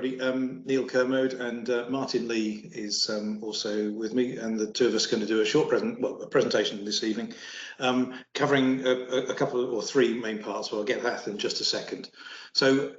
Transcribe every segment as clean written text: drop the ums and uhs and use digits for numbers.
everybody. Neil Kermode and Martin Lee is also with me, and the two of us are going to do a short presentation this evening, covering a couple or three main parts. Well, I'll get that in just a second. So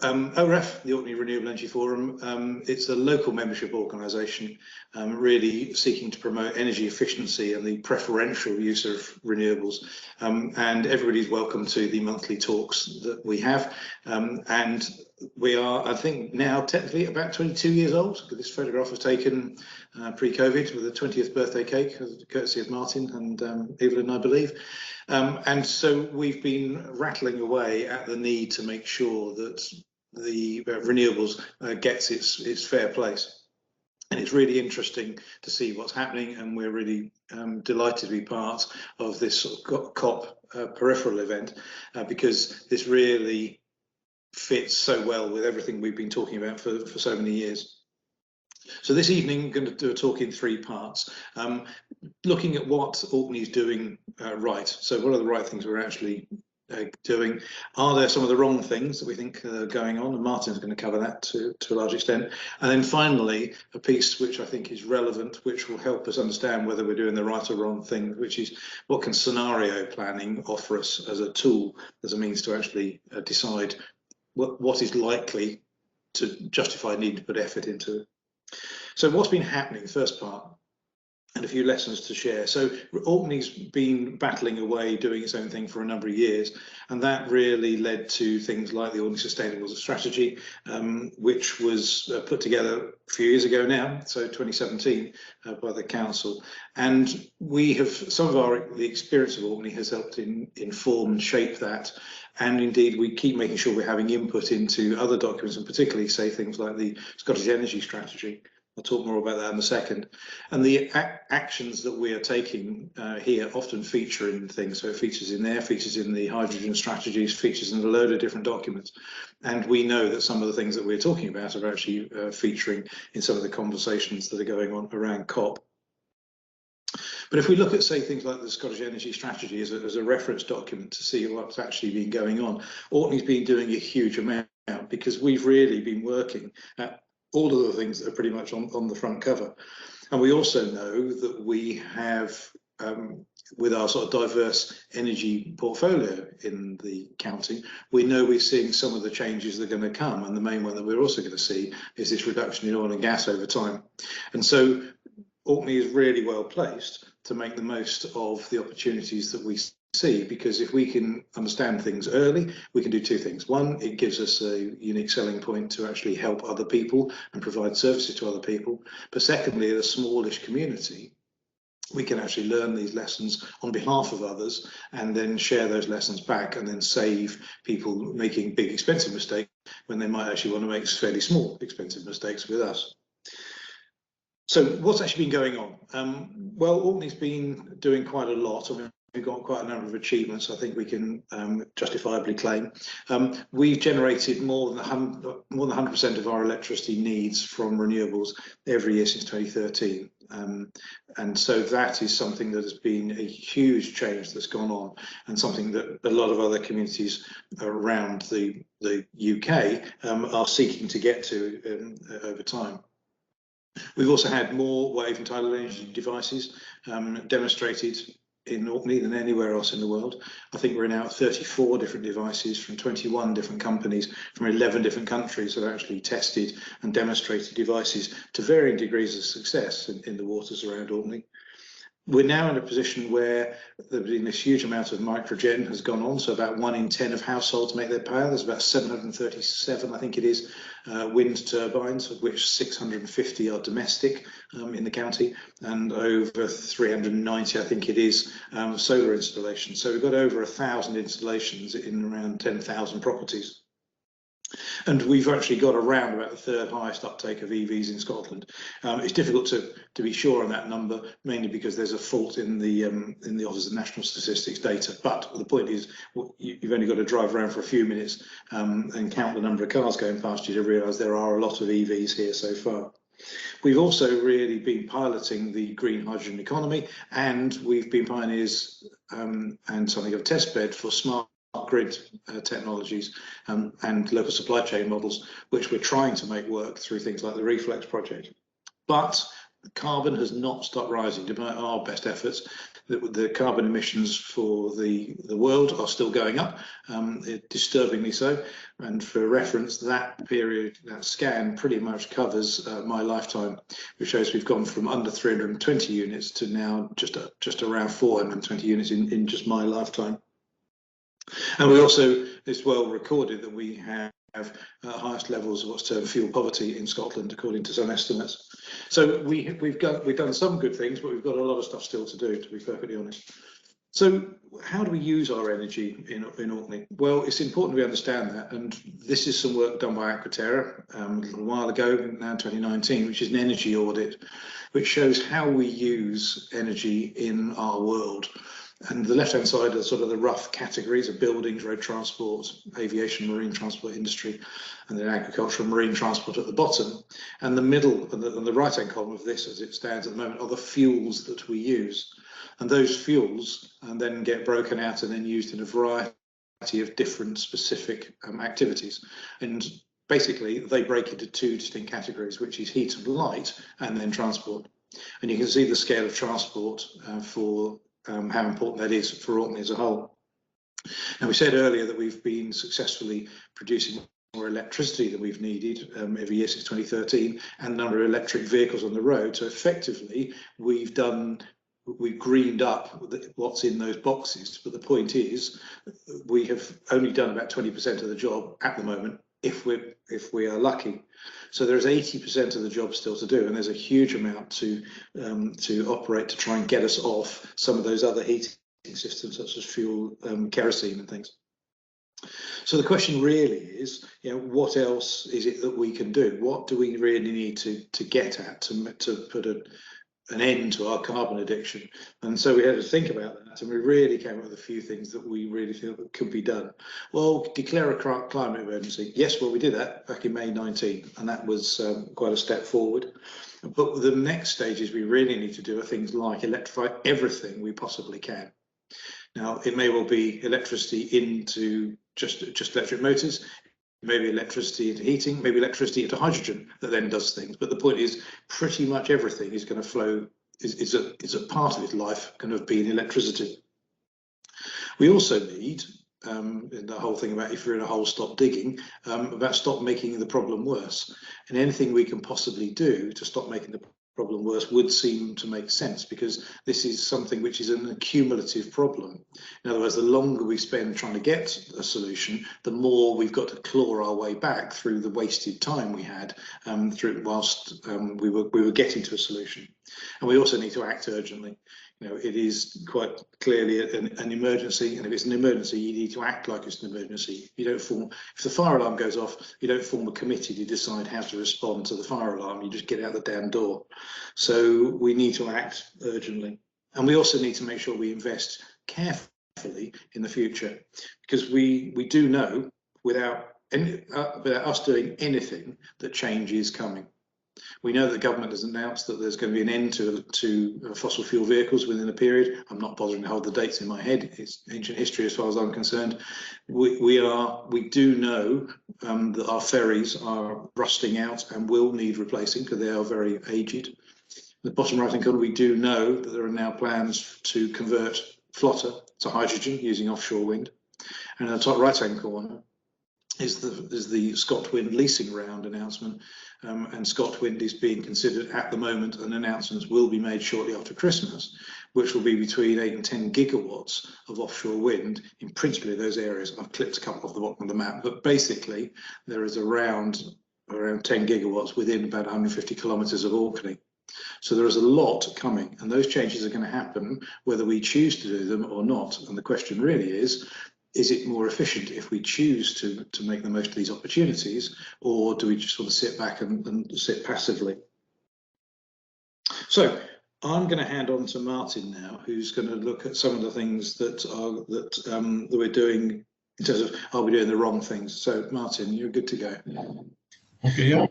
OREF, the Orkney Renewable Energy Forum, it's a local membership organisation really seeking to promote energy efficiency and the preferential use of renewables. And everybody's welcome to the monthly talks that we have. And we are, I think, now technically about 22 years old. This photograph was taken pre-COVID with the 20th birthday cake, courtesy of Martin and Evelyn, I believe. And so we've been rattling away at the need to make sure that the renewables gets its fair place. And it's really interesting to see what's happening, and we're really delighted to be part of this sort of COP peripheral event because this really fits so well with everything we've been talking about for so many years. So this evening, I'm going to do a talk in three parts, looking at what Orkney is doing right. So what are the right things we're actually doing? Are there some of the wrong things that we think are going on? And Martin's going to cover that to a large extent. And then finally, a piece which I think is relevant, which will help us understand whether we're doing the right or wrong thing, which is what can scenario planning offer us as a tool, as a means to actually decide what is likely to justify need to put effort into it. So what's been happening, first part, and a few lessons to share. So Orkney's been battling away, doing its own thing for a number of years, and that really led to things like the Orkney Sustainable Strategy, which was put together a few years ago now, so 2017, by the council. And we have, some of the experience of Orkney has helped inform and shape that. And indeed, we keep making sure we're having input into other documents, and particularly, say, things like the Scottish Energy Strategy. I'll talk more about that in a second. And the actions that we are taking here often feature in things. So it features in there, features in the hydrogen strategies, features in a load of different documents. And we know that some of the things that we're talking about are actually featuring in some of the conversations that are going on around COP. But if we look at, say, things like the Scottish Energy Strategy as a reference document to see what's actually been going on, Orkney's been doing a huge amount because we've really been working at all of the things that are pretty much on the front cover. And we also know that we have, with our sort of diverse energy portfolio in the county, we know we're seeing some of the changes that are going to come. And the main one that we're also going to see is this reduction in oil and gas over time. And so Orkney is really well placed to make the most of the opportunities that we see, because if we can understand things early, we can do two things. One, it gives us a unique selling point to actually help other people and provide services to other people. But secondly, as a smallish community, we can actually learn these lessons on behalf of others and then share those lessons back, and then save people making big expensive mistakes when they might actually want to make fairly small expensive mistakes with us. So what's actually been going on? Well, Orkney's been doing quite a lot. I mean, we've got quite a number of achievements I think we can justifiably claim. We've generated more than 100% of our electricity needs from renewables every year since 2013. And so that is something that has been a huge change that's gone on, and something that a lot of other communities around the UK are seeking to get to over time. We've also had more wave and tidal energy devices demonstrated in Orkney than anywhere else in the world. I think we're now at 34 different devices from 21 different companies from 11 different countries have actually tested and demonstrated devices to varying degrees of success in the waters around Orkney. We're now in a position where there's been this huge amount of microgen has gone on, so about 1 in 10 of households make their power. There's about 737, I think it is, wind turbines, of which 650 are domestic in the county, and over 390, I think it is, solar installations. So we've got over 1,000 installations in around 10,000 properties. And we've actually got around about the third highest uptake of EVs in Scotland. It's difficult to be sure on that number, mainly because there's a fault in the Office of National Statistics data. But the point is, you've only got to drive around for a few minutes and count the number of cars going past you to realise there are a lot of EVs here so far. We've also really been piloting the green hydrogen economy, and we've been pioneers and something of a test bed for smart grid technologies and local supply chain models, which we're trying to make work through things like the Reflex project. But carbon has not stopped rising, despite our best efforts. The carbon emissions for the world are still going up, disturbingly so. And for reference, that period, that scan pretty much covers my lifetime, which shows we've gone from under 320 units to now just around 420 units in just my lifetime. And we also, it's well recorded that we have highest levels of what's termed fuel poverty in Scotland, according to some estimates. So we've done some good things, but we've got a lot of stuff still to do, to be perfectly honest. So how do we use our energy in Orkney? Well, it's important we understand that, and this is some work done by Aquaterra a little while ago, now 2019, which is an energy audit, which shows how we use energy in our world. And the left-hand side are sort of the rough categories of buildings, road transport, aviation, marine transport industry, and then agricultural and marine transport at the bottom. And the middle and the right-hand column of this, as it stands at the moment, are the fuels that we use. And those fuels then get broken out and then used in a variety of different specific activities. And basically, they break into two distinct categories, which is heat and light, and then transport. And you can see the scale of transport for how important that is for Orkney as a whole. Now, we said earlier that we've been successfally producing more electricity than we've needed every year since 2013, and the number of electric vehicles on the road. So effectively, we've greened up what's in those boxes. But the point is, we have only done about 20% of the job at the moment, if we are lucky. So there's 80% of the job still to do, and there's a huge amount to operate to try and get us off some of those other heating systems, such as fuel, kerosene and things. So the question really is, what else is it that we can do? What do we really need to get at to put an end to our carbon addiction? And so we had to think about that, and we really came up with a few things that we really feel that could be done. Well, declare a climate emergency. Yes, well, we did that back in May 19, and that was quite a step forward. But the next stages we really need to do are things like electrify everything we possibly can. Now, it may well be electricity into just electric motors, maybe electricity into heating, maybe electricity into hydrogen that then does things. But the point is, pretty much everything is going to flow, is a part of its life kind of being electricity. We also need, the whole thing about if you're in a hole, stop digging, about stop making the problem worse. And anything we can possibly do to stop making the problem worse would seem to make sense, because this is something which is an accumulative problem. In other words, the longer we spend trying to get a solution, the more we've got to claw our way back through the wasted time we had whilst we were getting to a solution. And we also need to act urgently. It is quite clearly an emergency, and if it's an emergency, you need to act like it's an emergency. If the fire alarm goes off, you don't form a committee to decide how to respond to the fire alarm. You just get out the damn door. So we need to act urgently, and we also need to make sure we invest carefully in the future, because we do know without us doing anything that change is coming. We know that the government has announced that there's going to be an end to fossil fuel vehicles within a period. I'm not bothering to hold the dates in my head. It's ancient history as far as I'm concerned. We do know that our ferries are rusting out and will need replacing, because they are very aged. The bottom right hand corner, we do know that there are now plans to convert flotta to hydrogen using offshore wind. And in the top right hand corner is the ScotWind leasing round announcement. And ScotWind is being considered at the moment, and announcements will be made shortly after Christmas, which will be between 8 and 10 gigawatts of offshore wind in principally those areas. I've clipped a couple off the bottom of the map, but basically there is around 10 gigawatts within about 150 kilometres of Orkney. So there is a lot coming, and those changes are going to happen whether we choose to do them or not. And the question really is it more efficient if we choose to make the most of these opportunities, or do we just sort of sit back and sit passively? So I'm going to hand on to Martin now, who's going to look at some of the things that we're doing in terms of, are we doing the wrong things? So Martin, you're good to go. Okay, yeah.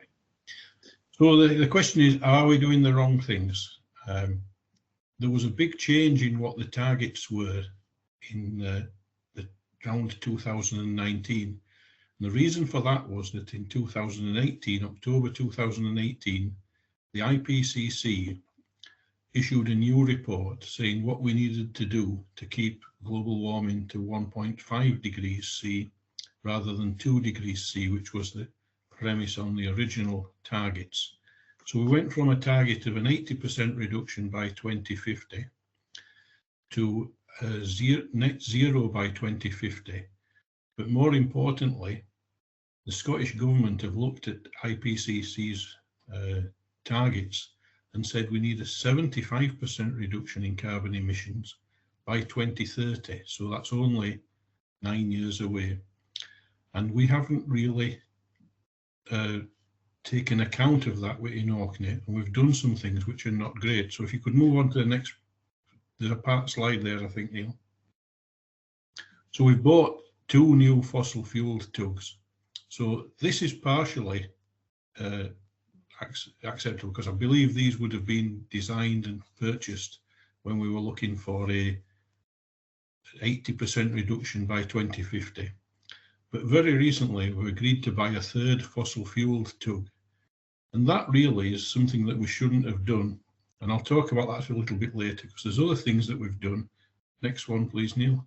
So the question is, are we doing the wrong things? There was a big change in what the targets were in the around 2019. And the reason for that was that in 2018, October 2018, the IPCC issued a new report saying what we needed to do to keep global warming to 1.5 degrees C rather than 2 degrees C, which was the premise on the original targets. So we went from a target of an 80% reduction by 2050 to net zero by 2050. But more importantly, the Scottish Government have looked at IPCC's targets and said we need a 75% reduction in carbon emissions by 2030. So that's only 9 years away. And we haven't really taken account of that in Orkney, and we've done some things which are not great. So if you could move on to the next, there's a part slide there, I think, Neil. So we've bought 2 new fossil fueled tugs. So this is partially acceptable because I believe these would have been designed and purchased when we were looking for a 80% reduction by 2050. But very recently we agreed to buy a 3rd fossil fueled tug. And that really is something that we shouldn't have done. And I'll talk about that a little bit later because there's other things that we've done. Next one, please, Neil.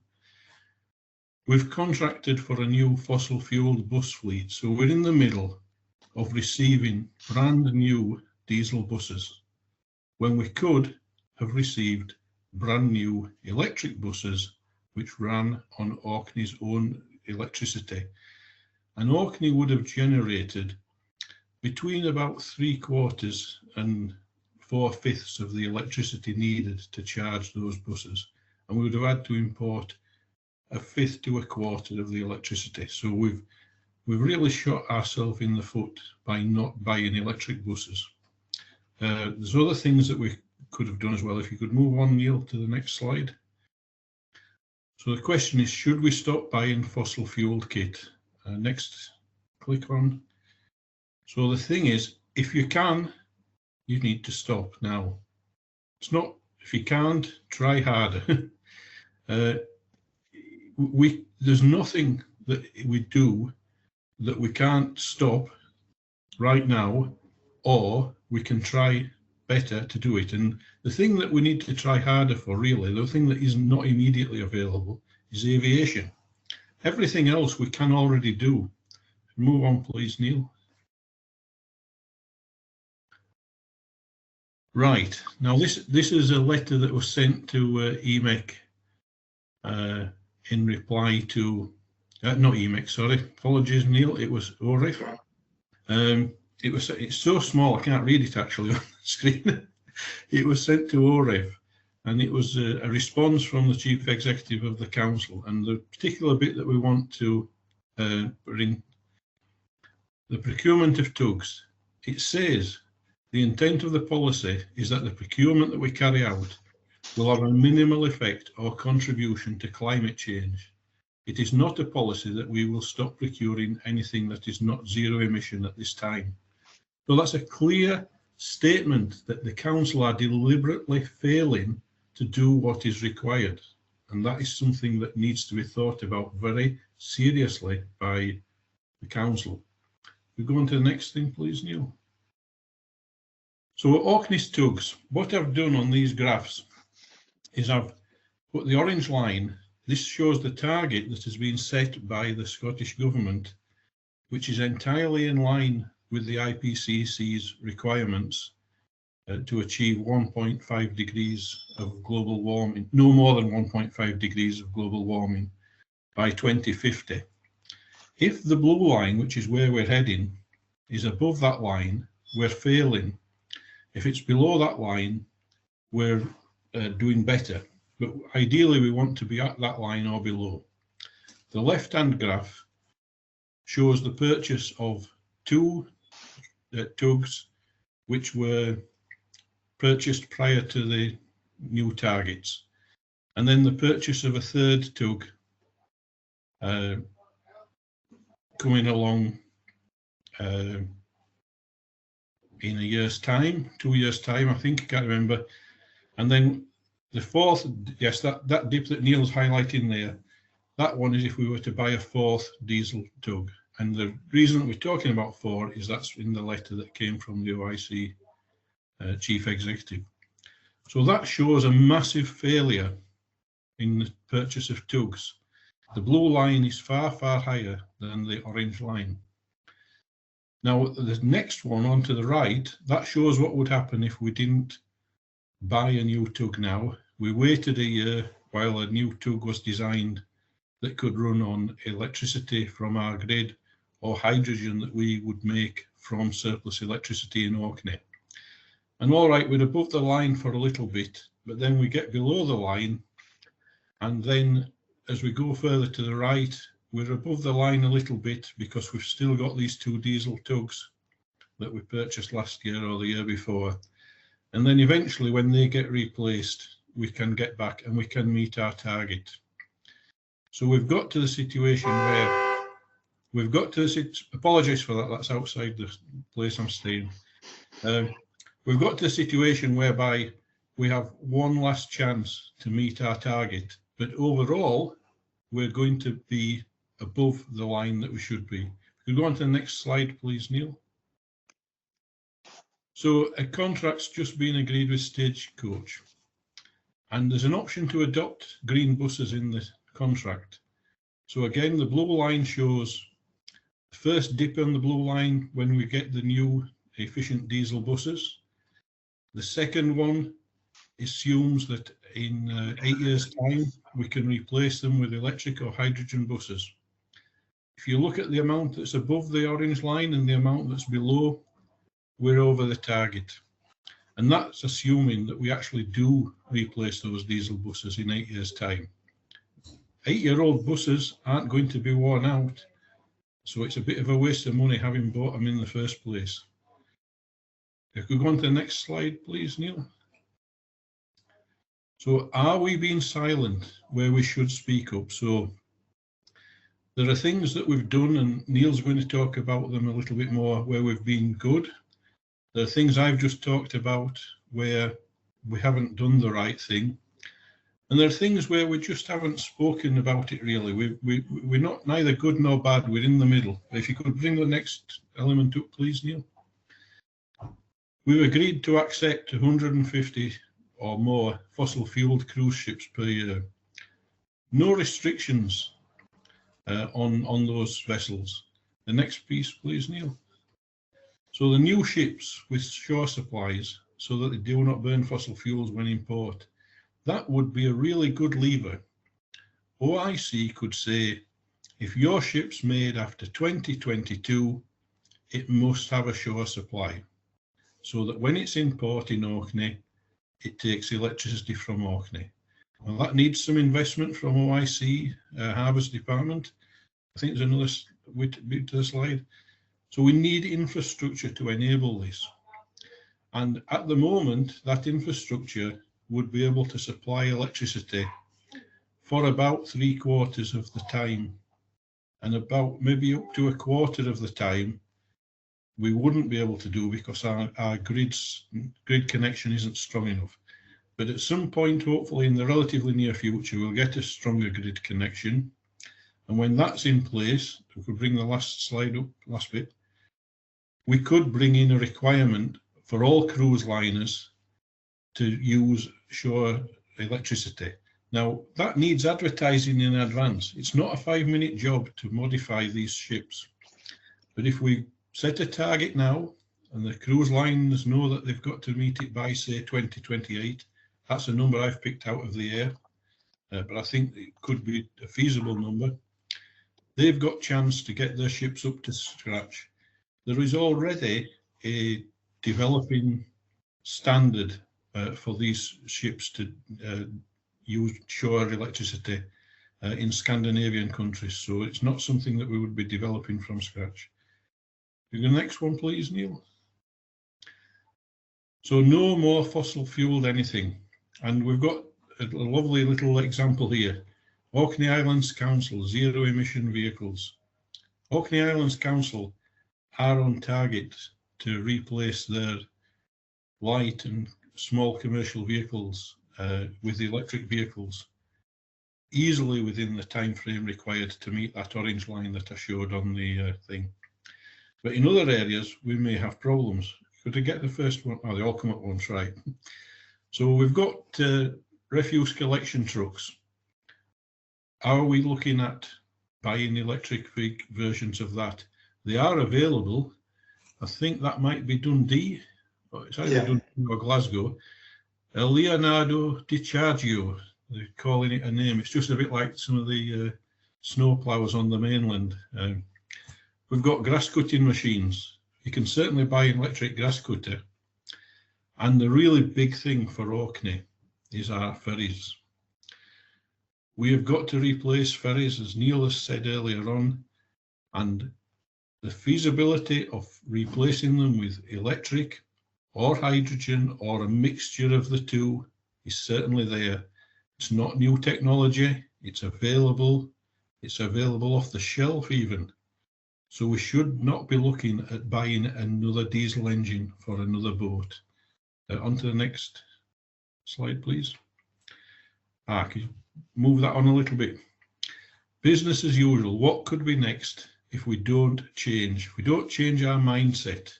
We've contracted for a new fossil fueled bus fleet. So we're in the middle of receiving brand new diesel buses when we could have received brand new electric buses which ran on Orkney's own electricity. And Orkney would have generated between about 3/4 and 4/5 of the electricity needed to charge those buses. And we would have had to import 1/5 to 1/4 of the electricity. So we've really shot ourselves in the foot by not buying electric buses. There's other things that we could have done as well. If you could move on, Neil, to the next slide. So the question is, should we stop buying fossil fueled kit? Next, click on. So the thing is, if you can, you need to stop now. It's not, if you can't, try harder. There's nothing that we do that we can't stop right now, or we can try better to do it. And the thing that we need to try harder for, really, the thing that is not immediately available, is aviation. Everything else we can already do. Move on, please, Neil. Right, now this is a letter that was sent to EMEC in reply to, not EMEC, sorry, apologies, Neil, it was OREF. It's so small I can't read it actually on the screen. It was sent to OREF, and it was a response from the Chief Executive of the Council, and the particular bit that we want to bring, the procurement of tugs. It says, the intent of the policy is that the procurement that we carry out will have a minimal effect or contribution to climate change. It is not a policy that we will stop procuring anything that is not zero emission at this time. So that's a clear statement that the Council are deliberately failing to do what is required. And that is something that needs to be thought about very seriously by the Council. We go on to the next thing, please, Neil. So Orkney's tugs, what I've done on these graphs is I've put the orange line. This shows the target that has been set by the Scottish Government, which is entirely in line with the IPCC's requirements to achieve 1.5 degrees of global warming, no more than 1.5 degrees of global warming by 2050. If the blue line, which is where we're heading, is above that line, we're failing. If it's below that line, we're doing better. But ideally, we want to be at that line or below. The left-hand graph shows the purchase of 2 tugs, which were purchased prior to the new targets, and then the purchase of a 3rd tug coming along in a year's time, 2 years' time, I think, I can't remember. And then the 4th, yes, that dip that Neil's highlighting there, That one is if we were to buy a fourth diesel tug. And the reason we're talking about 4 is that's in the letter that came from the OIC chief executive. So that shows a massive failure in the purchase of tugs. The blue line is far, far higher than the orange line. Now, the next one on to the right, that shows what would happen if we didn't buy a new tug now. We waited a year while a new tug was designed that could run on electricity from our grid or hydrogen that we would make from surplus electricity in Orkney. And all right, we're above the line for a little bit, but then we get below the line, and then as we go further to the right, we're above the line a little bit because we've still got these 2 diesel tugs that we purchased last year or the year before. And then eventually when they get replaced, we can get back and we can meet our target. So we've got to the situation where we've got to the, apologies for that, that's outside the place I'm staying. We've got to the situation whereby we have one last chance to meet our target, but overall, we're going to be above the line that we should be. Could we go on to the next slide, please, Neil? So a contract's just been agreed with Stagecoach, and there's an option to adopt green buses in the contract. So again, the blue line shows the first dip on the blue line when we get the new efficient diesel buses. The second one assumes that in 8 years' time, we can replace them with electric or hydrogen buses. If you look at the amount that's above the orange line and the amount that's below, we're over the target. And that's assuming that we actually do replace those diesel buses in 8 years' time. 8-year-old buses aren't going to be worn out, so it's a bit of a waste of money having bought them in the first place. If we go on to the next slide, please, Neil. So are we being silent where we should speak up? So there are things that we've done, and Neil's going to talk about them a little bit more, where we've been good. There are things I've just talked about where we haven't done the right thing. And there are things where we just haven't spoken about it really. We're not neither good nor bad, we're in the middle. If you could bring the next element up, please, Neil. We've agreed to accept 150 or more fossil-fueled cruise ships per year. No restrictions on those vessels. The next piece, please, Neil. So the new ships with shore supplies, so that they do not burn fossil fuels when in port, that would be a really good lever. OIC could say, if your ship's made after 2022, it must have a shore supply, so that when it's in port in Orkney, it takes electricity from Orkney. Well, that needs some investment from OIC, Harbours Department. I think there's another bit to the slide. So we need infrastructure to enable this. And at the moment, that infrastructure would be able to supply electricity for about 3/4 of the time, and about maybe up to 1/4 of the time we wouldn't be able to do because our grid connection isn't strong enough. But at some point, hopefully in the relatively near future, we'll get a stronger grid connection. And when that's in place, if we could bring the last slide up, last bit, we could bring in a requirement for all cruise liners to use shore electricity. Now, that needs advertising in advance. It's not a 5-minute job to modify these ships. But if we set a target now, and the cruise liners know that they've got to meet it by, say, 2028, that's a number I've picked out of the air, but I think it could be a feasible number. They've got chance to get their ships up to scratch. There is already a developing standard for these ships to use shore electricity in Scandinavian countries, so it's not something that we would be developing from scratch. The next one, please, Neil. So no more fossil fueled anything, and we've got a lovely little example here. Orkney Islands Council, zero emission vehicles. Orkney Islands Council are on target to replace their light and small commercial vehicles with electric vehicles easily within the time frame required to meet that orange line that I showed on the thing. But in other areas, we may have problems. Could I get the first one? Oh, they all come at once, right. So we've got refuse collection trucks. Are we looking at buying electric versions of that? They are available. I think that might be Dundee, or it's either Dundee or Glasgow. Leonardo Di Chargio, they're calling it a name. It's just a bit like some of the snow ploughs on the mainland. We've got grass cutting machines. You can certainly buy an electric grass cutter. And the really big thing for Orkney is our ferries. We have got to replace ferries, as Neil has said earlier on, and the feasibility of replacing them with electric or hydrogen or a mixture of the two is certainly there. It's not new technology, it's available off the shelf even. So we should not be looking at buying another diesel engine for another boat. On to the next slide, please. Can you move that on a little bit? Business as usual. What could be next if we don't change? If we don't change our mindset,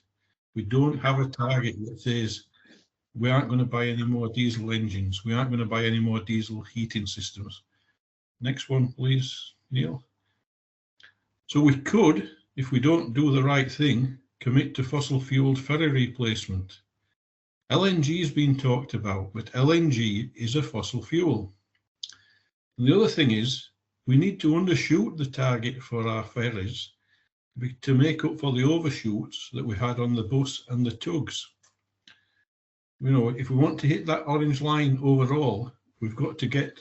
we don't have a target that says we aren't going to buy any more diesel engines. We aren't going to buy any more diesel heating systems. Next one, please, Neil. So we could, if we don't do the right thing, commit to fossil-fueled ferry replacement. LNG has been talked about, but LNG is a fossil fuel. And the other thing is, we need to undershoot the target for our ferries to make up for the overshoots that we had on the bus and the tugs. You know, if we want to hit that orange line overall, we've got to get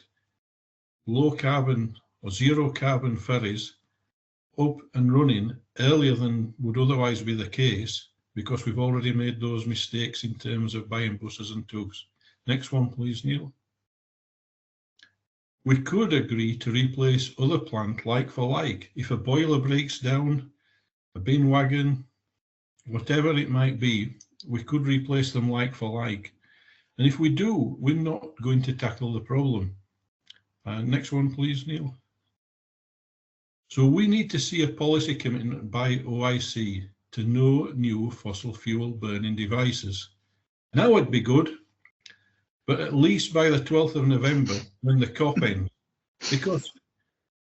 low carbon or zero carbon ferries up and running earlier than would otherwise be the case, because we've already made those mistakes in terms of buying buses and tugs. Next one, please, Neil. We could agree to replace other plant like for like. If a boiler breaks down, a bin wagon, whatever it might be, we could replace them like for like. And if we do, we're not going to tackle the problem. Next one, please, Neil. So we need to see a policy commitment by OIC to no new fossil fuel burning devices. Now would be good, but at least by the 12th of November when the COP ends, because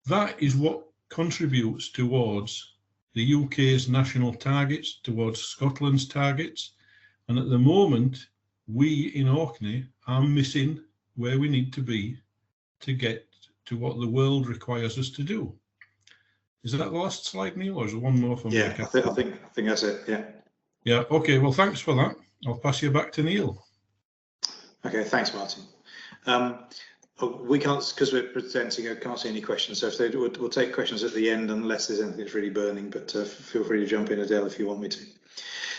that is what contributes towards the UK's national targets, towards Scotland's targets. And at the moment, we in Orkney are missing where we need to be to get to what the world requires us to do. Is that the last slide, Neil, or is there one more from me? I think that's it, yeah. Yeah, okay, well, thanks for that. I'll pass you back to Neil. Okay, thanks, Martin. We can't, because we're presenting, I can't see any questions, so if we'll take questions at the end unless there's anything that's really burning, but feel free to jump in, Adele, if you want me to.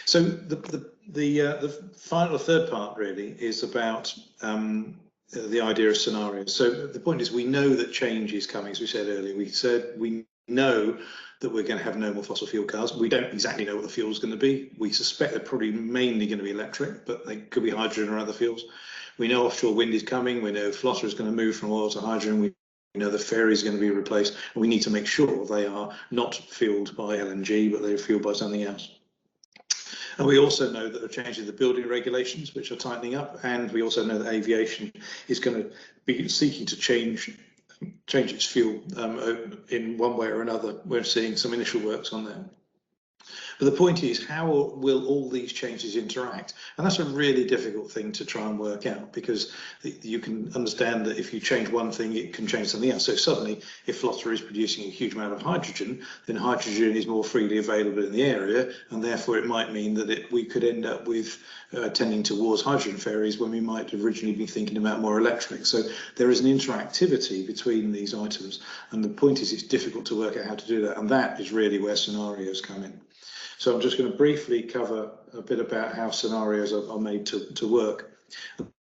So the final, third part really is about the idea of scenarios. So the point is, we know that change is coming, as we said earlier. We know that we're going to have no more fossil fuel cars. We don't exactly know what the fuel is going to be. We suspect they're probably mainly going to be electric, but they could be hydrogen or other fuels. We know offshore wind is coming. We know flotter is going to move from oil to hydrogen. We know the ferry is going to be replaced. And we need to make sure they are not fueled by LNG, but they're fueled by something else. And we also know that they're changing the building regulations, which are tightening up. And we also know that aviation is going to be seeking to change its fuel in one way or another. We're seeing some initial works on that. But the point is, how will all these changes interact? And that's a really difficult thing to try and work out, because you can understand that if you change one thing, it can change something else. So suddenly, if Flotter is producing a huge amount of hydrogen, then hydrogen is more freely available in the area, and therefore it might mean that we could end up with tending towards hydrogen ferries when we might originally be thinking about more electric. So there is an interactivity between these items, and the point is, it's difficult to work out how to do that, and that is really where scenarios come in. So I'm just going to briefly cover a bit about how scenarios are made to work.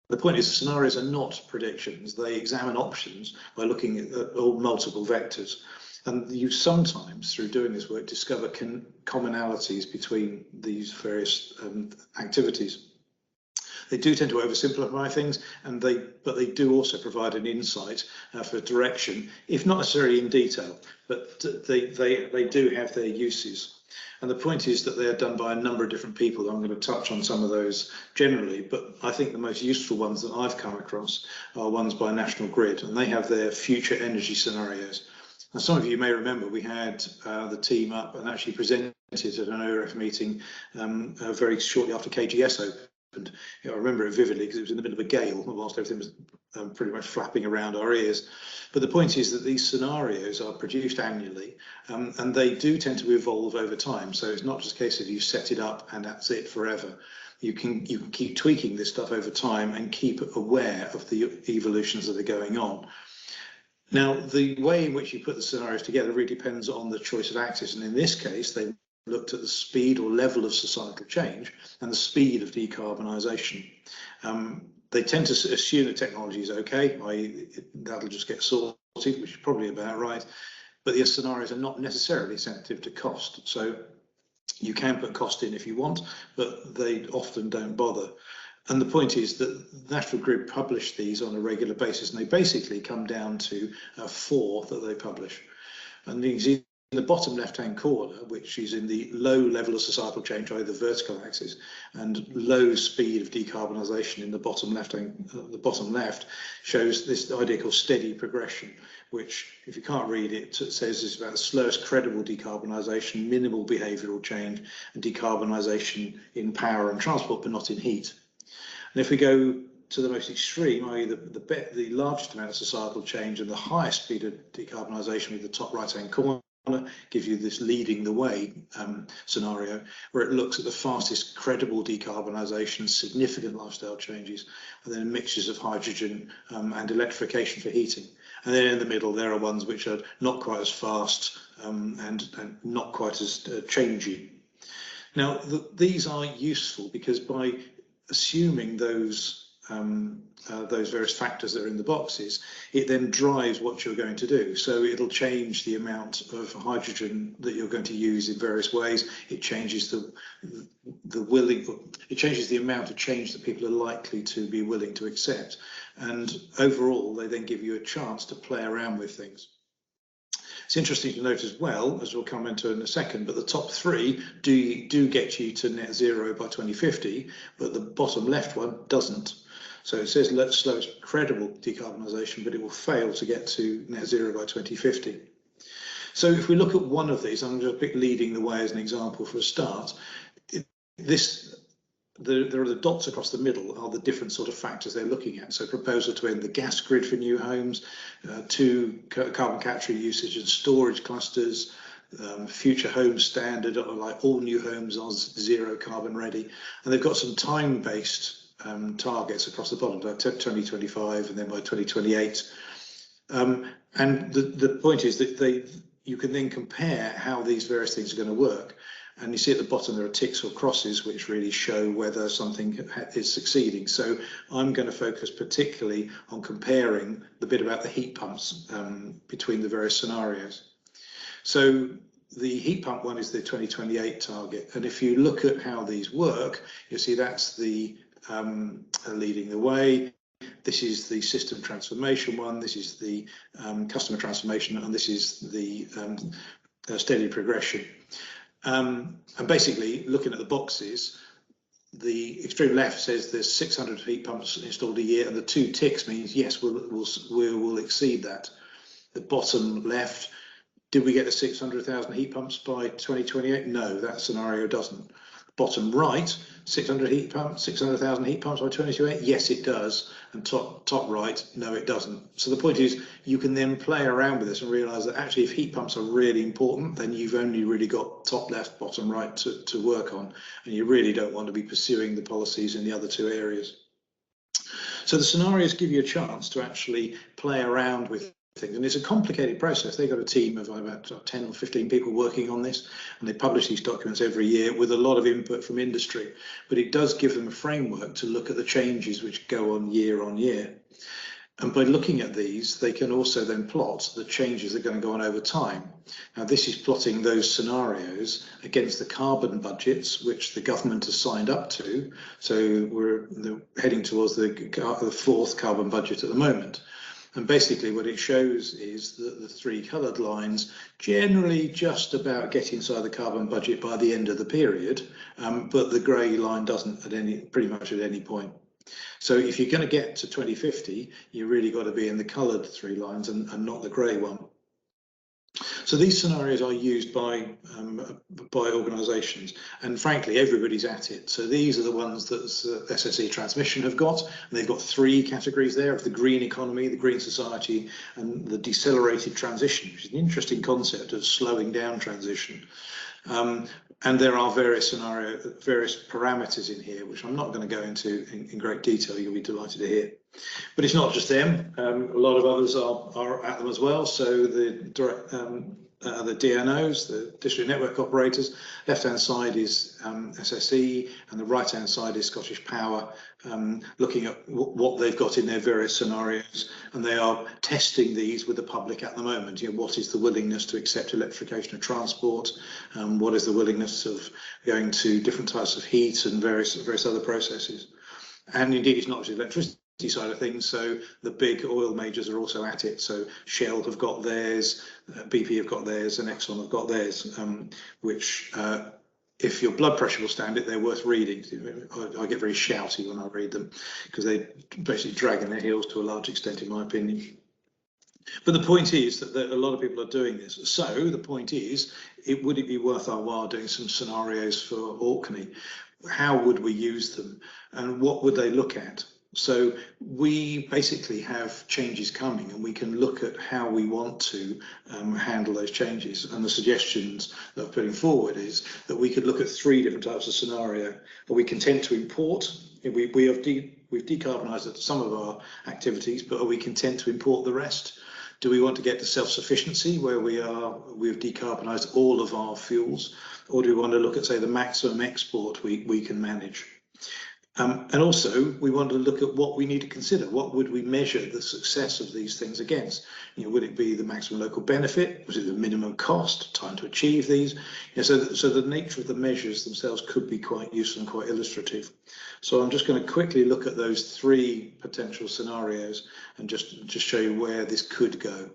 The point is, scenarios are not predictions. They examine options by looking at all multiple vectors. And you sometimes, through doing this work, discover commonalities between these various activities. They do tend to oversimplify things, but they do also provide an insight for direction, if not necessarily in detail, but they do have their uses. And the point is that they are done by a number of different people. I'm going to touch on some of those generally, but I think the most useful ones that I've come across are ones by National Grid, and they have their future energy scenarios. Now, some of you may remember we had the team up and actually presented at an OREF meeting very shortly after KGS opened. I remember it vividly because it was in the middle of a gale whilst everything was pretty much flapping around our ears. But the point is that these scenarios are produced annually, and they do tend to evolve over time. So it's not just a case of you set it up and that's it forever. You can keep tweaking this stuff over time and keep aware of the evolutions that are going on. Now, the way in which you put the scenarios together really depends on the choice of axis, and in this case, they looked at the speed or level of societal change and the speed of decarbonisation. They tend to assume the technology is okay, i.e. that'll just get sorted, which is probably about right, but the scenarios are not necessarily sensitive to cost. So you can put cost in if you want, but they often don't bother. And the point is that National Grid publish these on a regular basis, and they basically come down to 4 that they publish. And you see in the bottom left-hand corner, which is in the low level of societal change, i.e. the vertical axis, and low speed of decarbonisation in the bottom left, shows this idea called steady progression, which, if you can't read it, it says is about the slowest credible decarbonisation, minimal behavioural change, and decarbonisation in power and transport, but not in heat. And if we go to the most extreme, i.e. the largest amount of societal change and the highest speed of decarbonisation with the top right-hand corner, gives you this leading the way scenario, where it looks at the fastest credible decarbonisation, significant lifestyle changes, and then mixtures of hydrogen and electrification for heating. And then in the middle, there are ones which are not quite as fast and not quite as changey. Now, these are useful because by assuming those various factors that are in the boxes, it then drives what you're going to do. So it'll change the amount of hydrogen that you're going to use in various ways. It changes it changes the amount of change that people are likely to be willing to accept. And overall, they then give you a chance to play around with things. It's interesting to note as well, as we'll come into in a second, but the top 3 do get you to net zero by 2050, but the bottom left one doesn't. So it says slowest credible decarbonisation, but it will fail to get to net zero by 2050. So if we look at one of these, I'm going to pick leading the way as an example for a start. There are the dots across the middle are the different sort of factors they're looking at. So proposal to end the gas grid for new homes, 2 carbon capture usage and storage clusters, future home standard, like all new homes are zero carbon ready. And they've got some time-based targets across the bottom, by 2025 and then by 2028. And the point is that you can then compare how these various things are going to work. And you see at the bottom there are ticks or crosses which really show whether something is succeeding. So I'm going to focus particularly on comparing the bit about the heat pumps between the various scenarios. So the heat pump one is the 2028 target. And if you look at how these work, you'll see that's the leading the way. This is the system transformation one. This is the customer transformation, and this is the steady progression. And basically, looking at the boxes, the extreme left says there's 600 heat pumps installed a year, and the 2 ticks means yes, we'll exceed that. The bottom left, did we get to 600,000 heat pumps by 2028? No, that scenario doesn't. Bottom right, 600,000 heat pumps by 2028? Yes, it does. And top right, no, it doesn't. So the point is, you can then play around with this and realise that actually if heat pumps are really important, then you've only really got top left, bottom right to work on. And you really don't want to be pursuing the policies in the other 2 areas. So the scenarios give you a chance to actually play around with things, and it's a complicated process. They've got a team of about 10 or 15 people working on this, and they publish these documents every year with a lot of input from industry, but it does give them a framework to look at the changes which go on year. And by looking at these, they can also then plot the changes that are going to go on over time. Now, this is plotting those scenarios against the carbon budgets, which the government has signed up to. So we're heading towards the fourth carbon budget at the moment. And basically what it shows is that the three coloured lines generally just about get inside the carbon budget by the end of the period, but the grey line doesn't pretty much at any point. So if you're going to get to 2050, you really got to be in the coloured three lines and not the grey one. So these scenarios are used by organisations, and frankly, everybody's at it. So these are the ones that SSE Transmission have got, and they've got three categories there of the green economy, the green society, and the decelerated transition, which is an interesting concept of slowing down transition. And there are various parameters in here, which I'm not going to go into in great detail. You'll be delighted to hear. But it's not just them. A lot of others are at them as well. So the DNOs, the district network operators, left-hand side is SSE, and the right-hand side is Scottish Power, looking at what they've got in their various scenarios, and they are testing these with the public at the moment. You know, what is the willingness to accept electrification of transport? What is the willingness of going to different types of heat and various other processes? And indeed, it's not just electricity side of things, so the big oil majors are also at it. So Shell have got theirs, BP have got theirs, and Exxon have got theirs, which if your blood pressure will stand it, they're worth reading. I get very shouty when I read them because they're basically dragging their heels to a large extent, in my opinion. But the point is that a lot of people are doing this. So the point is, would it be worth our while doing some scenarios for Orkney? How would we use them, and what would they look at? So we basically have changes coming, and we can look at how we want to handle those changes. And the suggestions that I'm putting forward is that we could look at three different types of scenario. Are we content to import? We've decarbonised some of our activities, but are we content to import the rest? Do we want to get to self-sufficiency where we've decarbonised all of our fuels? Or do we want to look at, say, the maximum export we can manage? And also, we want to look at what we need to consider. What would we measure the success of these things against? You know, would it be the maximum local benefit? Was it the minimum cost? Time to achieve these? You know, so the nature of the measures themselves could be quite useful and quite illustrative. So I'm just going to quickly look at those three potential scenarios and just show you where this could go.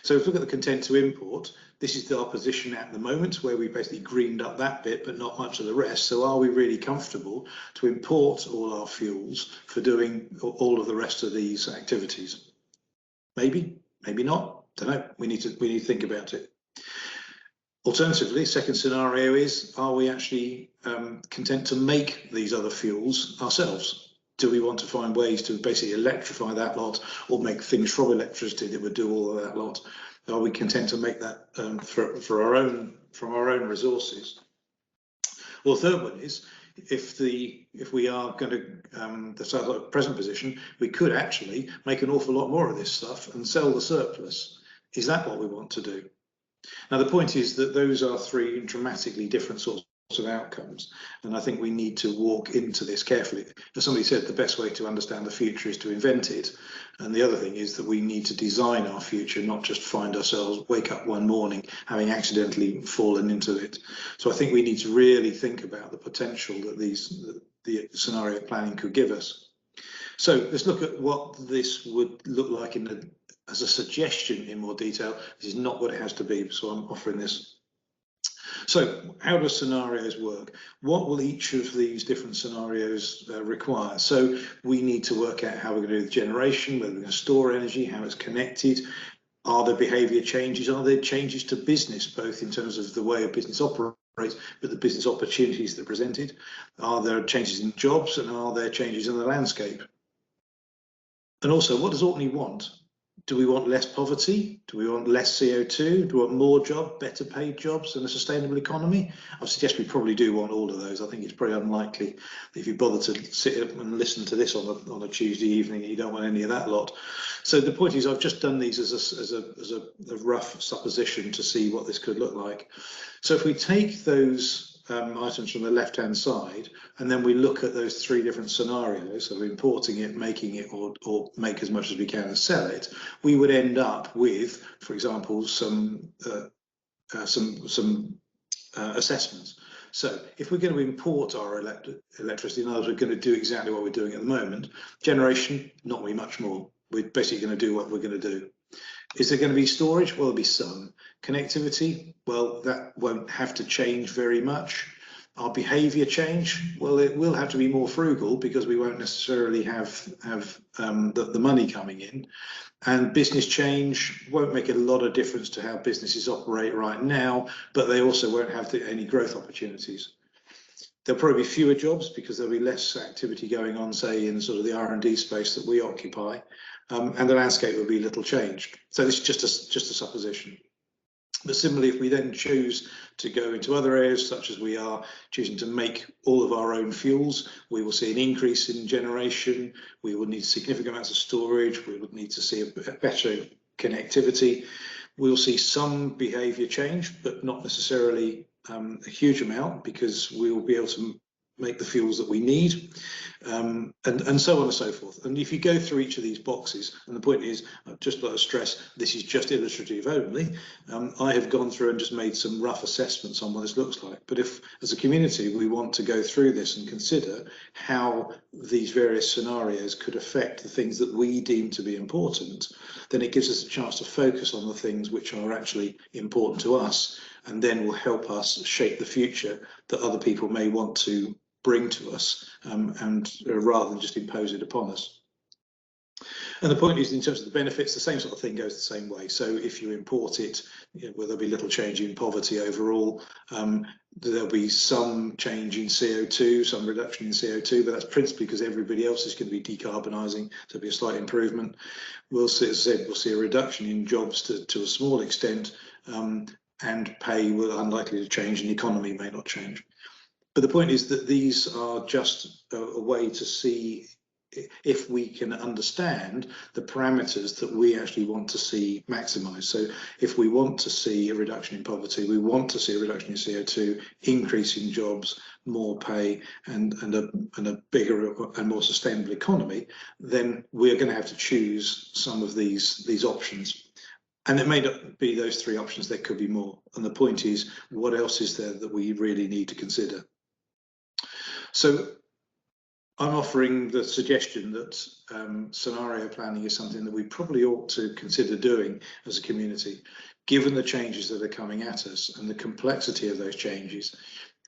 So if we look at the content to import, this is our position at the moment, where we basically greened up that bit, but not much of the rest. So are we really comfortable to import all our fuels for doing all of the rest of these activities? Maybe, maybe not. Don't know. We need to think about it. Alternatively, second scenario is, are we actually content to make these other fuels ourselves? Do we want to find ways to basically electrify that lot, or make things from electricity that would do all of that lot? Are we content to make that from our own resources? Well, the third one is, if we are going to that's our present position, we could actually make an awful lot more of this stuff and sell the surplus. Is that what we want to do? Now, the point is that those are three dramatically different sorts of outcomes, and I think we need to walk into this carefully. As somebody said, the best way to understand the future is to invent it, and the other thing is that we need to design our future, not just find ourselves wake up one morning having accidentally fallen into it. So I think we need to really think about the potential that the scenario planning could give us. So let's look at what this would look like as a suggestion in more detail. This is not what it has to be, so I'm offering this. So how do scenarios work? What will each of these different scenarios require? So we need to work out how we're going to do the generation, whether we're going to store energy, how it's connected. Are there behaviour changes? Are there changes to business, both in terms of the way a business operates, but the business opportunities that are presented? Are there changes in jobs, and are there changes in the landscape? And also, what does Orkney want? Do we want less poverty? Do we want less CO2? Do we want more jobs, better paid jobs, and a sustainable economy? I suggest we probably do want all of those. I think it's pretty unlikely that if you bother to sit up and listen to this on a Tuesday evening, you don't want any of that lot. So the point is, I've just done these as a rough supposition to see what this could look like. So if we take those items from the left-hand side, and then we look at those 3 different scenarios, so importing it, making it, or make as much as we can and sell it, we would end up with, for example, some assessments. So if we're going to import our electricity, in other words, we're going to do exactly what we're doing at the moment, generation, not really much more. We're basically going to do what we're going to do. Is there going to be storage? Well, there'll be some. Connectivity? Well, that won't have to change very much. Our behaviour change? Well, it will have to be more frugal because we won't necessarily have the money coming in. And business change won't make a lot of difference to how businesses operate right now, but they also won't have any growth opportunities. There'll probably be fewer jobs because there'll be less activity going on, say, in sort of the R&D space that we occupy, and the landscape will be little changed. So this is just a supposition. But similarly, if we then choose to go into other areas, such as we are choosing to make all of our own fuels, we will see an increase in generation. We will need significant amounts of storage. We would need to see a better connectivity. We'll see some behaviour change, but not necessarily a huge amount, because we will be able to make the fuels that we need, and so on and so forth. And if you go through each of these boxes, and the point is, I'd just like to stress, this is just illustrative only. I have gone through and just made some rough assessments on what this looks like. But if, as a community, we want to go through this and consider how these various scenarios could affect the things that we deem to be important, then it gives us a chance to focus on the things which are actually important to us, and then will help us shape the future that other people may want to bring to us, and rather than just impose it upon us. And the point is, in terms of the benefits, the same sort of thing goes the same way. So if you import it, well, there'll be little change in poverty overall. There'll be some change in CO2, some reduction in CO2, but that's principally because everybody else is going to be decarbonising, so there'll be a slight improvement. We'll see, as I said, we'll see a reduction in jobs to a small extent, and pay will unlikely to change, and the economy may not change. But the point is that these are just a way to see if we can understand the parameters that we actually want to see maximised. So if we want to see a reduction in poverty, we want to see a reduction in CO2, increase in jobs, more pay, and a bigger and more sustainable economy, then we're going to have to choose some of these options. And it may not be those 3 options, there could be more. And the point is, what else is there that we really need to consider? So I'm offering the suggestion that scenario planning is something that we probably ought to consider doing as a community, given the changes that are coming at us and the complexity of those changes.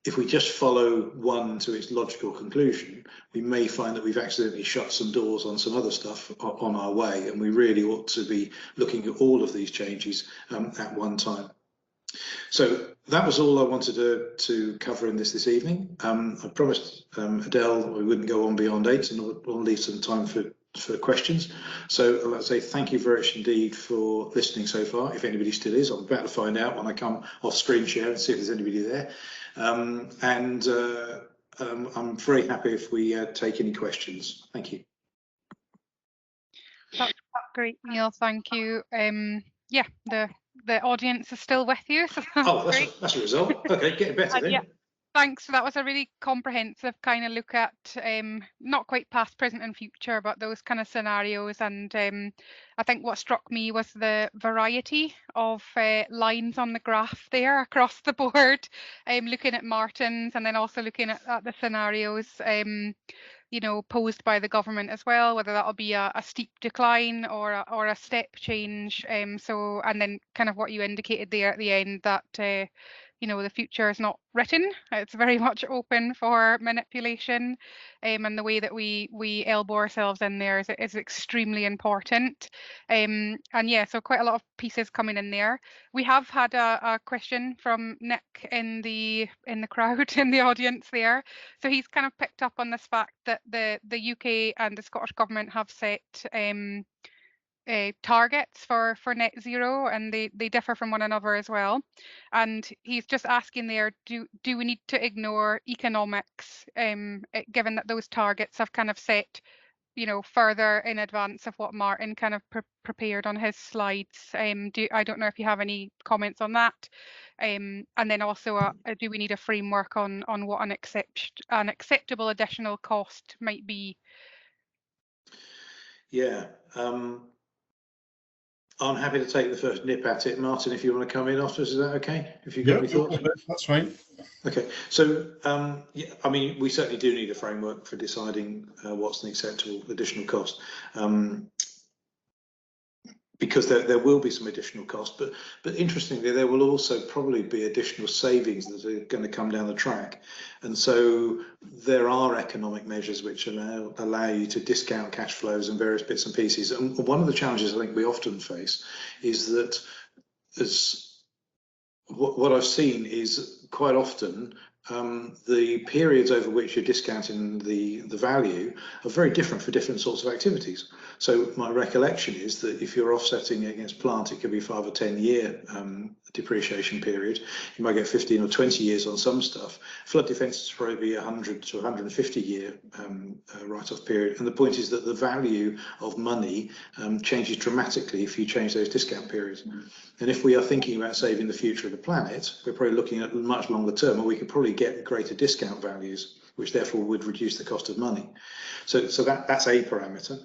If we just follow one to its logical conclusion, we may find that we've accidentally shut some doors on some other stuff on our way, and we really ought to be looking at all of these changes at one time. So that was all I wanted to cover in this evening. I promised Adele we wouldn't go on beyond 8, and we'll leave some time for questions. So I'd like to say thank you very much indeed for listening so far. If anybody still is, I'm about to find out when I come off screen share and see if there's anybody there. I'm very happy if we take any questions. Thank you. That's great, Neil. Thank you. Yeah, the audience is still with you, so that's great. That's a result. Okay, getting better then. Yeah, thanks. That was a really comprehensive kind of look at not quite past, present, and future, but those kind of scenarios. And I think what struck me was the variety of lines on the graph there across the board. Looking at Martin's, and then also looking at the scenarios, you know, posed by the government as well, whether that'll be a steep decline or a step change. So, and then kind of what you indicated there at the end, that you know, the future is not written. It's very much open for manipulation, and the way that we elbow ourselves in there is extremely important. And yeah, so quite a lot of pieces coming in there. We have had a question from Nick in the crowd, in the audience there. So he's kind of picked up on this fact that the UK and the Scottish government have set targets for net zero, and they differ from one another as well. And he's just asking there, do we need to ignore economics, given that those targets have kind of set you know, further in advance of what Martin kind of prepared on his slides. I don't know if you have any comments on that. And then also, do we need a framework on what an acceptable additional cost might be? Yeah, I'm happy to take the first nip at it. Martin, if you want to come in afterwards, is that okay? If you've got any thoughts? That's fine. Okay, so yeah, I mean, we certainly do need a framework for deciding what's an acceptable additional cost, because there will be some additional cost, but interestingly, there will also probably be additional savings that are going to come down the track, and so there are economic measures which allow you to discount cash flows and various bits and pieces. And one of the challenges I think we often face is that what I've seen is quite often the periods over which you're discounting the value are very different for different sorts of activities. So my recollection is that if you're offsetting against plant, it could be 5 or 10 year depreciation period. You might get 15 or 20 years on some stuff. Flood defence is probably 100 to 150 year write-off period. And the point is that the value of money changes dramatically if you change those discount periods. And if we are thinking about saving the future of the planet, we're probably looking at much longer term, and we could probably get greater discount values, which therefore would reduce the cost of money. So that's a parameter.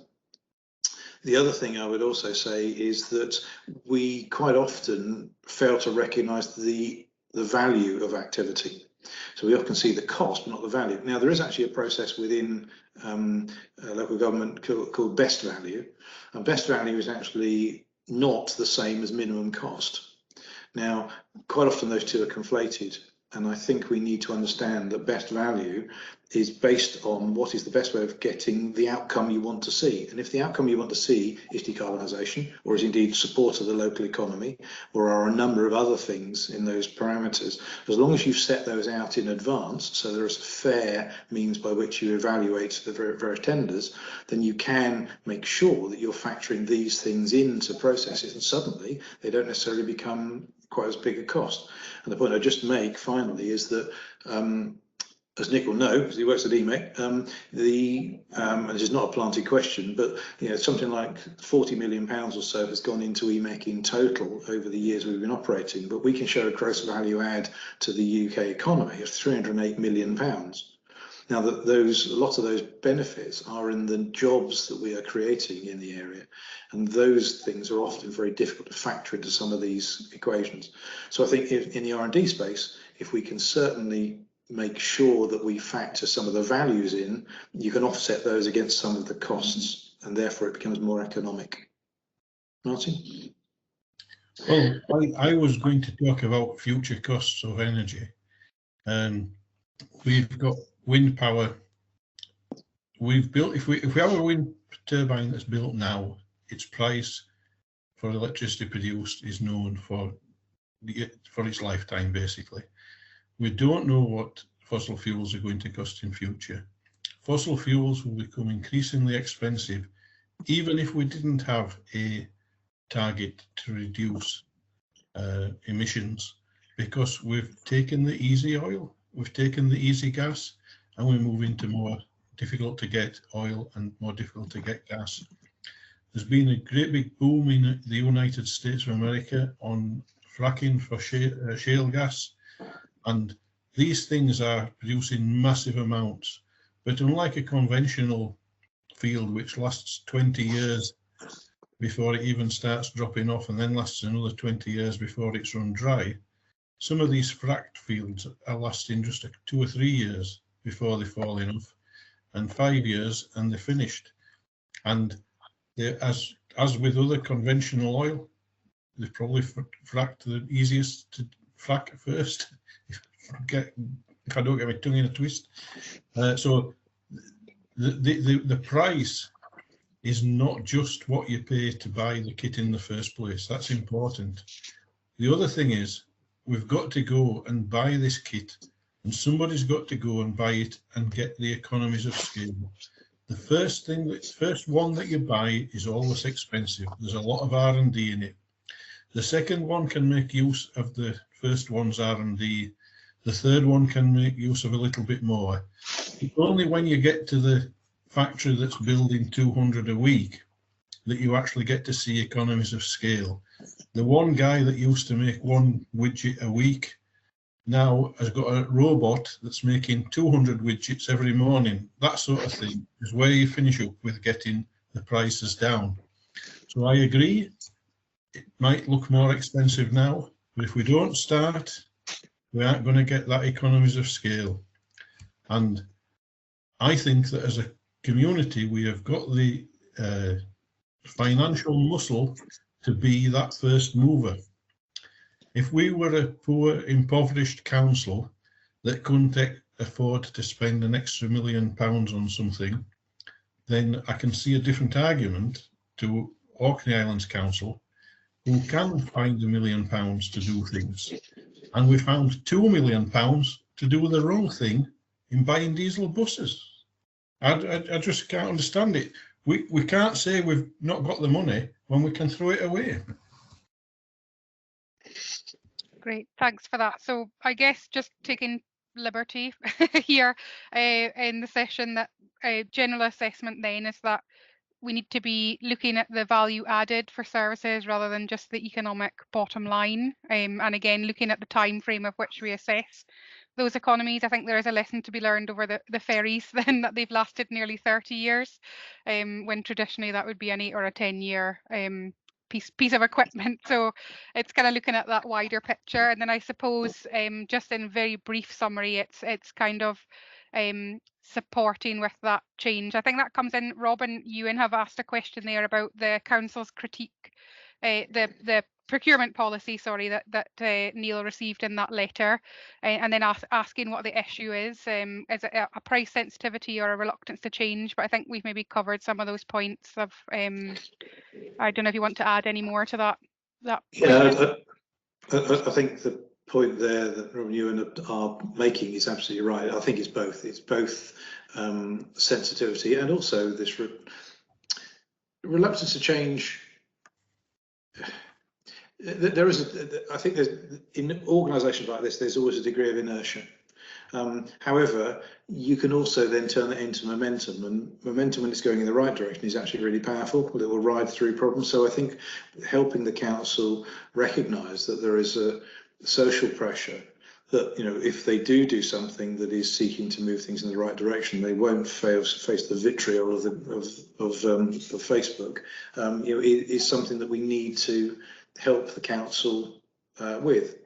The other thing I would also say is that we quite often fail to recognise the value of activity. So we often see the cost, but not the value. Now, there is actually a process within local government called best value, and best value is actually not the same as minimum cost. Now, quite often those two are conflated, and I think we need to understand that best value is based on what is the best way of getting the outcome you want to see. And if the outcome you want to see is decarbonisation, or is indeed support of the local economy, or are a number of other things in those parameters, as long as you've set those out in advance, so there is a fair means by which you evaluate the various tenders, then you can make sure that you're factoring these things into processes, and suddenly they don't necessarily become quite as big a cost. And the point I just make finally is that as Nick will know, because he works at EMEC, and this is not a planted question, but you know, something like £40 million or so has gone into EMEC in total over the years we've been operating, but we can show a gross value add to the UK economy of £308 million. Now, that a lot of those benefits are in the jobs that we are creating in the area, and those things are often very difficult to factor into some of these equations. So I think in the R&D space, if we can certainly make sure that we factor some of the values in, you can offset those against some of the costs, and therefore it becomes more economic. Martin? Well, I was going to talk about future costs of energy. We've got wind power. We've built, if we have a wind turbine that's built now, its price for electricity produced is known for its lifetime, basically. We don't know what fossil fuels are going to cost in future. Fossil fuels will become increasingly expensive, even if we didn't have a target to reduce emissions, because we've taken the easy oil, we've taken the easy gas, and we're moving to more difficult to get oil and more difficult to get gas. There's been a great big boom in the United States of America on fracking for shale gas, and these things are producing massive amounts. But unlike a conventional field, which lasts 20 years before it even starts dropping off, and then lasts another 20 years before it's run dry, some of these fracked fields are lasting just 2 or 3 years before they're falling off, and 5 years and they're finished. And as with other conventional oil, they've probably fracked the easiest to frack first, if I don't get my tongue in a twist. So the price is not just what you pay to buy the kit in the first place. That's important. The other thing is, we've got to go and buy this kit, and somebody's got to go and buy it and get the economies of scale. The first one that you buy is always expensive. There's a lot of R&D in it. The second one can make use of the first one's R&D. The third one can make use of a little bit more. Only when you get to the factory that's building 200 a week that you actually get to see economies of scale. The one guy that used to make one widget a week now has got a robot that's making 200 widgets every morning. That sort of thing is where you finish up with getting the prices down. So I agree, it might look more expensive now, but if we don't start, we aren't going to get that economies of scale. And I think that as a community, we have got the financial muscle to be that first mover. If we were a poor, impoverished council that couldn't afford to spend an extra £1 million on something, then I can see a different argument to Orkney Islands Council, who can find £1 million to do things. And we found £2 million to do the wrong thing in buying diesel buses. I just can't understand it. We can't say we've not got the money when we can throw it away. Great, thanks for that. So I guess just taking liberty here in the session, that general assessment then is that we need to be looking at the value added for services rather than just the economic bottom line. And again, looking at the time frame of which we assess those economies. I think there is a lesson to be learned over the ferries then, that they've lasted nearly 30 years, when traditionally that would be an 8 or a 10-year piece of equipment. So it's kind of looking at that wider picture. And then I suppose just in very brief summary, it's kind of supporting with that change. I think that comes in. Robin, Ewan have asked a question there about the council's critique, the procurement policy, sorry, that Neil received in that letter, and then asking what the issue is it a price sensitivity or a reluctance to change? But I think we've maybe covered some of those points of, I don't know if you want to add any more to that. Yeah, I think the point there that Robin Ewan are making is absolutely right. I think it's both. It's both sensitivity and also this reluctance to change. There is, I think, in organisations like this, there's always a degree of inertia. However, you can also then turn that into momentum, and momentum, when it's going in the right direction, is actually really powerful. It will ride through problems. So I think helping the council recognise that there is a social pressure that, you know, if they do something that is seeking to move things in the right direction, they won't face the vitriol of Facebook. You know, it is something that we need to help the council with.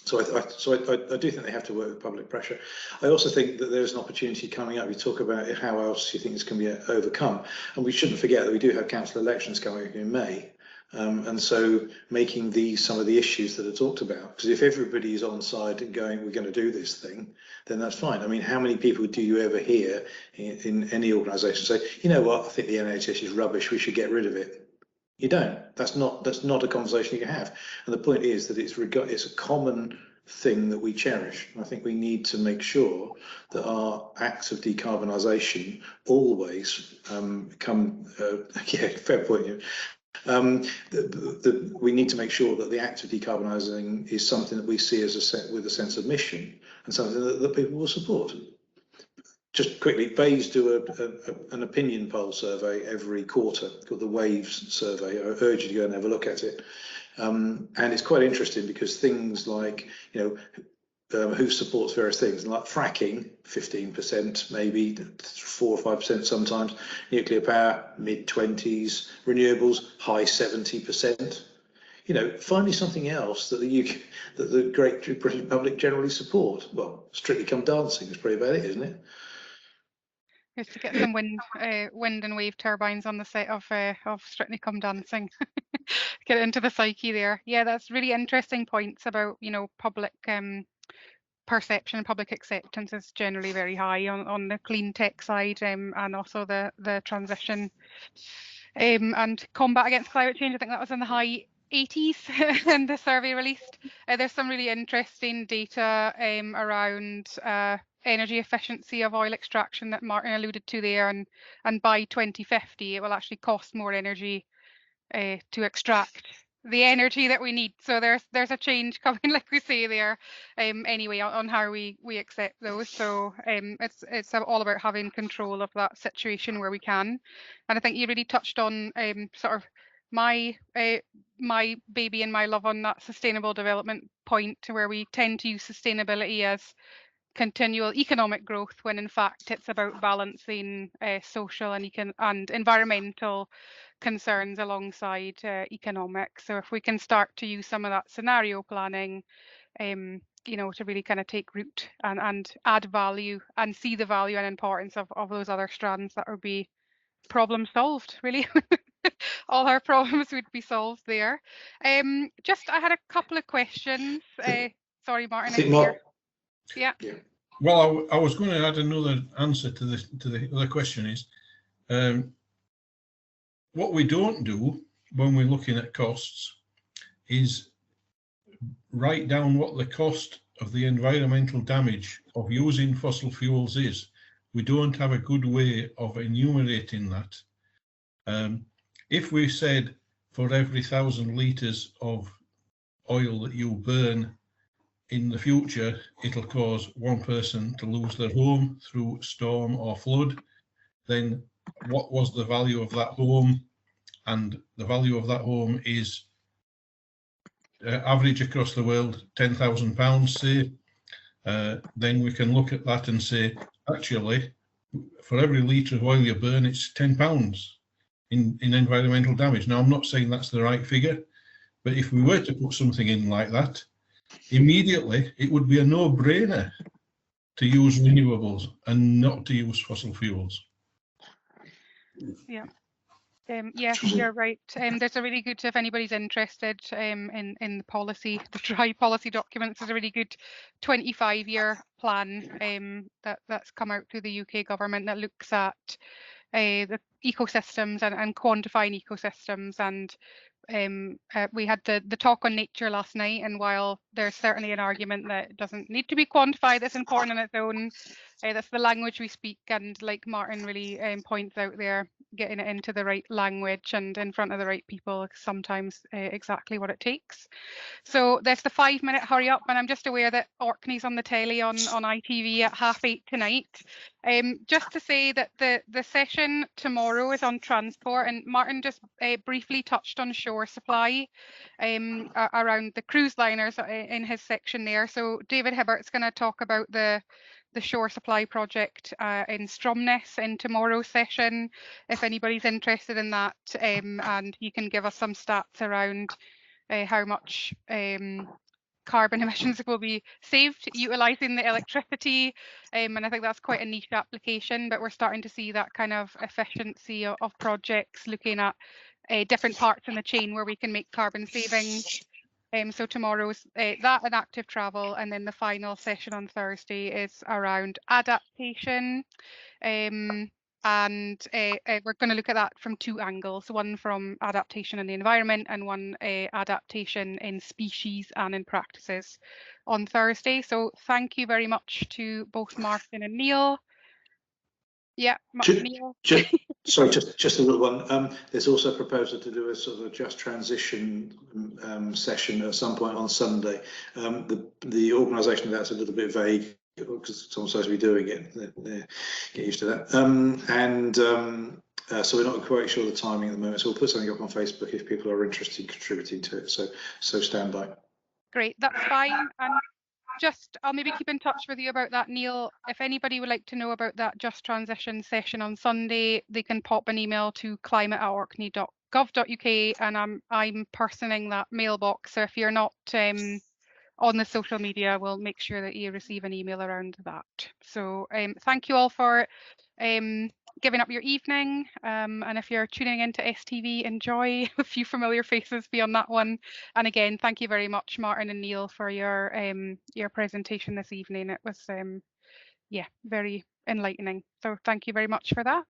So I do think they have to work with public pressure. I also think that there's an opportunity coming up. You talk about how else you think this can be overcome, and we shouldn't forget that we do have council elections coming up in May. And so making these some of the issues that are talked about, because if everybody is on side and going, we're going to do this thing, then that's fine. I mean, how many people do you ever hear in any organisation say, you know what, I think the NHS is rubbish, we should get rid of it? You don't. That's not a conversation you can have. And the point is that it's a common thing that we cherish. I think we need to make sure that our acts of decarbonisation always come. Yeah, fair point. We need to make sure that the act of decarbonising is something that we see as with a sense of mission and something that people will support. Just quickly, Bays do an opinion poll survey every quarter called the Waves survey. I urge you to go and have a look at it. And it's quite interesting because things like, you know, who supports various things, like fracking, 15%, maybe 4 or 5% sometimes, nuclear power, mid-20s, renewables, high 70%. You know, finding something else that the great British public generally support. Well, Strictly Come Dancing is probably about it, isn't it? Just to get some wind and wave turbines on the set of Strictly Come Dancing. Get into the psyche there. Yeah, that's really interesting points about, you know, public perception and public acceptance is generally very high on the clean tech side, and also the transition and combat against climate change. I think that was in the high 80s in the survey released. There's some really interesting data around energy efficiency of oil extraction that Martin alluded to there, and by 2050 it will actually cost more energy to extract the energy that we need. So there's a change coming, like we say there, anyway, on how we accept those. So it's all about having control of that situation where we can. And I think you really touched on sort of my baby and my love on that sustainable development point, where we tend to use sustainability as continual economic growth, when in fact it's about balancing social and environmental concerns alongside economic. So if we can start to use some of that scenario planning, to really kind of take root and add value and see the value and importance of those other strands, that would be problem solved, really. All our problems would be solved there. I had a couple of questions. Sorry, Martin. I think Mark. Yeah. Well, I was going to add another answer to the other question is, what we don't do when we're looking at costs is write down what the cost of the environmental damage of using fossil fuels is. We don't have a good way of enumerating that. If we said for every 1,000 litres of oil that you burn in the future, it'll cause one person to lose their home through storm or flood, then what was the value of that home? And the value of that home is average across the world £10,000, say. Then we can look at that and say, actually, for every litre of oil you burn, it's £10 in environmental damage. Now, I'm not saying that's the right figure, but if we were to put something in like that, immediately it would be a no-brainer to use renewables and not to use fossil fuels. Yeah. Yeah, you're right. There's a really good, if anybody's interested in the policy, the dry policy documents, there's a really good 25-year plan that's come out through the UK government that looks at the ecosystems and quantifying ecosystems. And we had the talk on nature last night, and while there's certainly an argument that it doesn't need to be quantified, that's important on its own. That's the language we speak, and like Martin really points out there, getting it into the right language and in front of the right people, sometimes exactly what it takes. So there's the 5-minute hurry up, and I'm just aware that Orkney's on the telly on ITV at 8:30 tonight. Just to say that the session tomorrow is on transport, and Martin just briefly touched on shore supply around the cruise liners in his section there. So David Hibbert's going to talk about the shore supply project in Stromness in tomorrow's session, if anybody's interested in that, and he can give us some stats around how much carbon emissions will be saved utilising the electricity, and I think that's quite a niche application, but we're starting to see that kind of efficiency of projects looking at different parts in the chain where we can make carbon savings. So tomorrow's that and active travel, and then the final session on Thursday is around adaptation. And we're going to look at that from 2 angles, one from adaptation in the environment and one adaptation in species and in practices on Thursday. So thank you very much to both Martin and Neil. Yeah, Neil. Sorry, just a little one. There's also a proposal to do a sort of a just transition session at some point on Sunday. The organisation of that's a little bit vague because someone's supposed to be doing it. Get used to that. So we're not quite sure the timing at the moment. So we'll put something up on Facebook if people are interested in contributing to it. So stand by. Great, that's fine. And I'll maybe keep in touch with you about that, Neil. If anybody would like to know about that Just Transition session on Sunday, they can pop an email to climate@orkney.gov.uk, and I'm personing that mailbox. So if you're not on the social media, we'll make sure that you receive an email around that. So thank you all for giving up your evening, and if you're tuning into STV, enjoy a few familiar faces beyond that one. And again, thank you very much, Martin and Neil, for your presentation this evening. It was very enlightening, so thank you very much for that.